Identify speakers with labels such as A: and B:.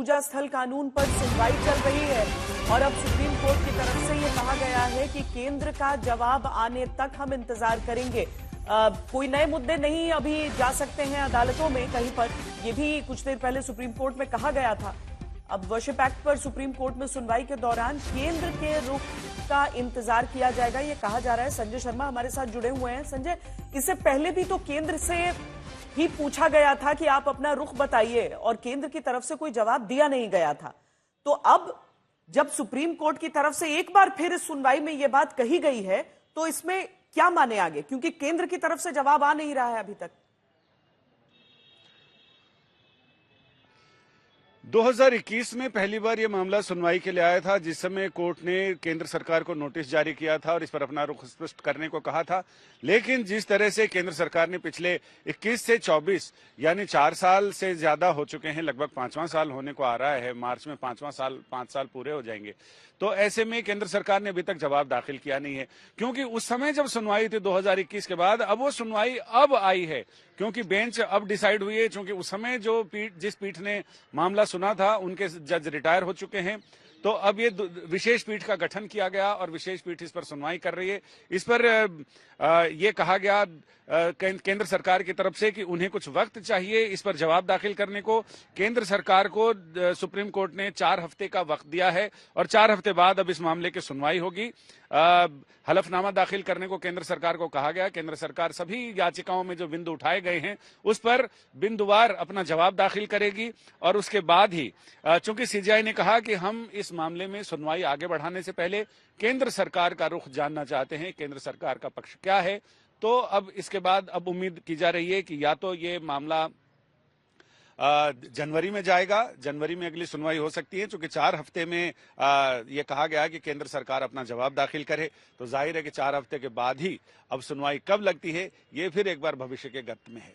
A: पूजा स्थल कानून पर सुनवाई चल रही है और अब सुप्रीम कोर्ट की तरफ से ये कहा गया है कि केंद्र का जवाब आने तक हम इंतजार करेंगे। कोई नए मुद्दे नहीं अभी जा सकते हैं अदालतों में कहीं पर, ये भी कुछ देर पहले सुप्रीम कोर्ट में कहा गया था। अब वर्शिप एक्ट पर सुप्रीम कोर्ट में सुनवाई के दौरान केंद्र के रुख का इंतजार किया जाएगा, ये कहा जा रहा है। संजय शर्मा हमारे साथ जुड़े हुए हैं। संजय, इससे पहले भी तो केंद्र से ही पूछा गया था कि आप अपना रुख बताइए और केंद्र की तरफ से कोई जवाब दिया नहीं गया था। तो अब जब सुप्रीम कोर्ट की तरफ से एक बार फिर इस सुनवाई में यह बात कही गई है तो इसमें क्या माने आगे, क्योंकि केंद्र की तरफ से जवाब आ नहीं रहा है अभी तक।
B: 2021 में पहली बार यह मामला सुनवाई के लिए आया था, जिस समय कोर्ट ने केंद्र सरकार को नोटिस जारी किया था और इस पर अपना रुख स्पष्ट करने को कहा था। लेकिन जिस तरह से केंद्र सरकार ने पिछले 21 से 24 यानी 4 साल से ज्यादा हो चुके हैं, लगभग 5वां साल होने को आ रहा है, मार्च में 5 साल पूरे हो जाएंगे, तो ऐसे में केंद्र सरकार ने अभी तक जवाब दाखिल किया नहीं है। क्योंकि उस समय जब सुनवाई थी 2021 के बाद, अब वो सुनवाई अब आई है क्योंकि बेंच अब डिसाइड हुई है। क्योंकि उस समय जो जिस पीठ ने मामला सुना था उनके जज रिटायर हो चुके हैं, तो अब ये विशेष पीठ का गठन किया गया और विशेष पीठ इस पर सुनवाई कर रही है। इस पर ये कहा गया केंद्र सरकार की तरफ से कि उन्हें कुछ वक्त चाहिए इस पर जवाब दाखिल करने को। केंद्र सरकार को सुप्रीम कोर्ट ने 4 हफ्ते का वक्त दिया है और 4 हफ्ते बाद अब इस मामले की सुनवाई होगी। हलफनामा दाखिल करने को केंद्र सरकार को कहा गया। केंद्र सरकार सभी याचिकाओं में जो बिंदु उठाए गए हैं उस पर बिंदुवार अपना जवाब दाखिल करेगी और उसके बाद ही, चूंकि सीजीआई ने कहा कि हम इस मामले में सुनवाई आगे बढ़ाने से पहले केंद्र सरकार का रुख जानना चाहते हैं, केंद्र सरकार का पक्ष क्या है, तो अब इसके बाद अब उम्मीद की जा रही है कि या तो ये मामला जनवरी में जाएगा, जनवरी में अगली सुनवाई हो सकती है। चूंकि 4 हफ्ते में यह कहा गया कि केंद्र सरकार अपना जवाब दाखिल करे, तो जाहिर है कि 4 हफ्ते के बाद ही अब सुनवाई कब लगती है ये फिर एक बार भविष्य के गर्त में है।